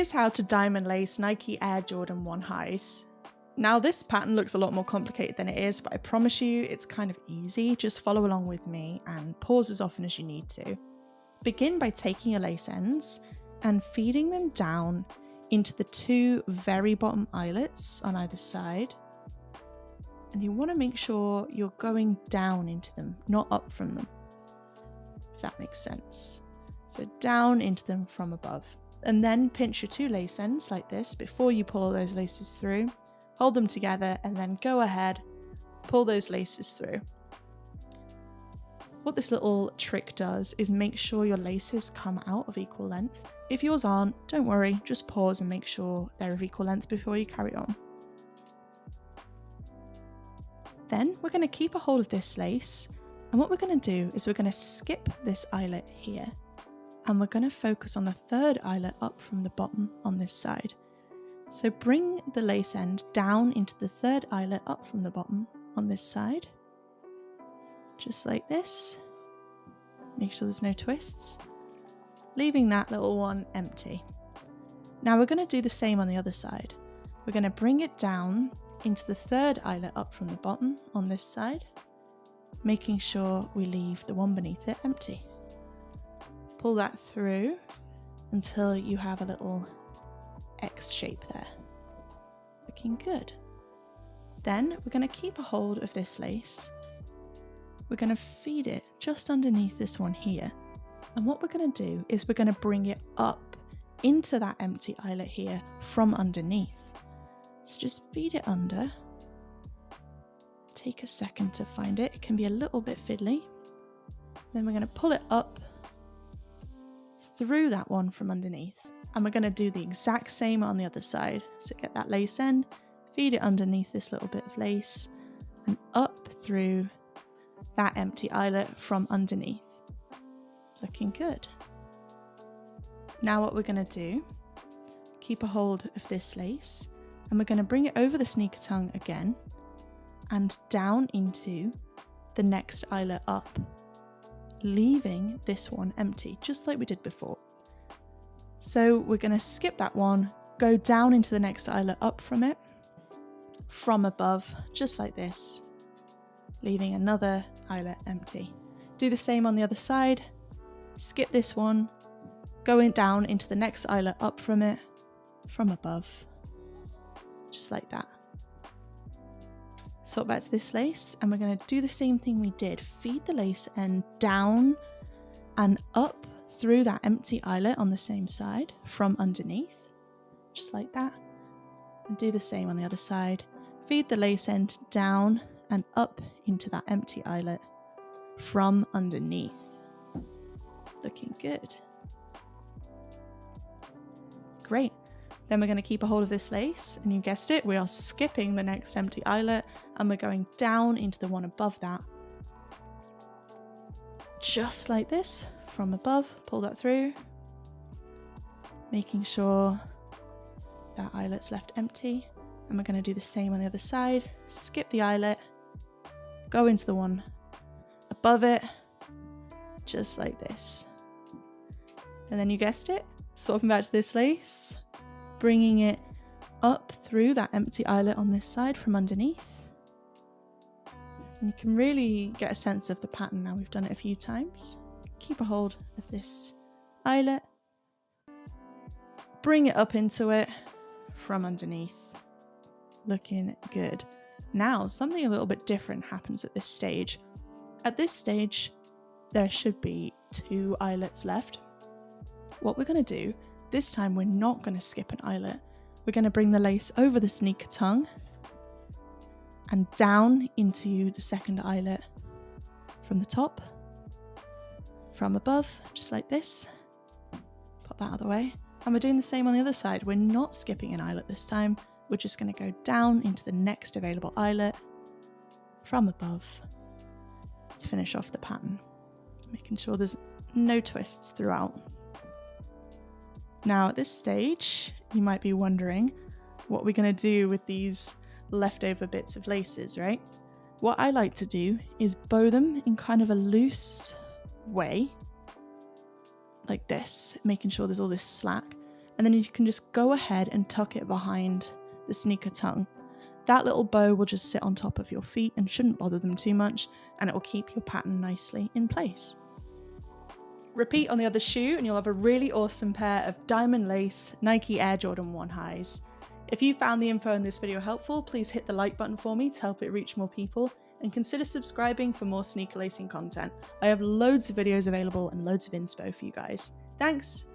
Here's how to diamond lace Nike Air Jordan 1 highs. Now this pattern looks a lot more complicated than it is, but I promise you it's kind of easy. Just follow along with me and pause as often as you need to. Begin by taking your lace ends and feeding them down into the two very bottom eyelets on either side. And you want to make sure you're going down into them, not up from them, if that makes sense. So down into them from above. And then pinch your two lace ends like this before you pull all those laces through. Hold them together and then go ahead, pull those laces through. What this little trick does is make sure your laces come out of equal length. If yours aren't, don't worry, just pause and make sure they're of equal length before you carry on. Then we're going to keep a hold of this lace, and what we're going to do is we're going to skip this eyelet here, and we're going to focus on the third eyelet up from the bottom on this side. So bring the lace end down into the third eyelet up from the bottom on this side, just like this. Make sure there's no twists, leaving that little one empty. Now we're going to do the same on the other side. We're going to bring it down into the third eyelet up from the bottom on this side, making sure we leave the one beneath it empty. Pull that through until you have a little X shape there. Looking good. Then we're going to keep a hold of this lace. We're going to feed it just underneath this one here. And what we're going to do is we're going to bring it up into that empty eyelet here from underneath. So just feed it under. Take a second to find it. It can be a little bit fiddly. Then we're going to pull it up through that one from underneath. And we're going to do the exact same on the other side. So get that lace end, feed it underneath this little bit of lace, and up through that empty eyelet from underneath. Looking good. Now what we're going to do, keep a hold of this lace, and we're going to bring it over the sneaker tongue again, and down into the next eyelet up, leaving this one empty, just like we did before. So we're going to skip that one, go down into the next eyelet up from it, from above, just like this, leaving another eyelet empty. Do the same on the other side, skip this one, going down into the next eyelet up from it, from above, just like that. Swap back to this lace, and we're going to do the same thing we did. Feed the lace end down and up through that empty eyelet on the same side from underneath, just like that. And do the same on the other side. Feed the lace end down and up into that empty eyelet from underneath. Looking good. Great. Then we're going to keep a hold of this lace, and you guessed it, we are skipping the next empty eyelet and we're going down into the one above that. Just like this, from above, pull that through, making sure that eyelet's left empty. And we're going to do the same on the other side. Skip the eyelet, go into the one above it, just like this. And then you guessed it, swapping back to this lace, bringing it up through that empty eyelet on this side from underneath. And you can really get a sense of the pattern now we've done it a few times. Keep a hold of this eyelet, bring it up into it from underneath. Looking good. Now, something a little bit different happens at this stage. At this stage, there should be two eyelets left. What we're going to do, this time we're not going to skip an eyelet. We're going to bring the lace over the sneaker tongue and down into the second eyelet from the top, from above, just like this. Pop that out of the way. And we're doing the same on the other side. We're not skipping an eyelet this time. We're just going to go down into the next available eyelet from above to finish off the pattern, making sure there's no twists throughout. Now at this stage, you might be wondering what we're going to do with these leftover bits of laces, right? What I like to do is bow them in kind of a loose way, like this, making sure there's all this slack. and then you can just go ahead and tuck it behind the sneaker tongue. That little bow will just sit on top of your feet and shouldn't bother them too much, and it will keep your pattern nicely in place. Repeat on the other shoe and you'll have a really awesome pair of diamond lace Nike Air Jordan 1 highs. If you found the info in this video helpful, please hit the like button for me to help it reach more people, and consider subscribing for more sneaker lacing content. I have loads of videos available and loads of inspo for you guys. Thanks!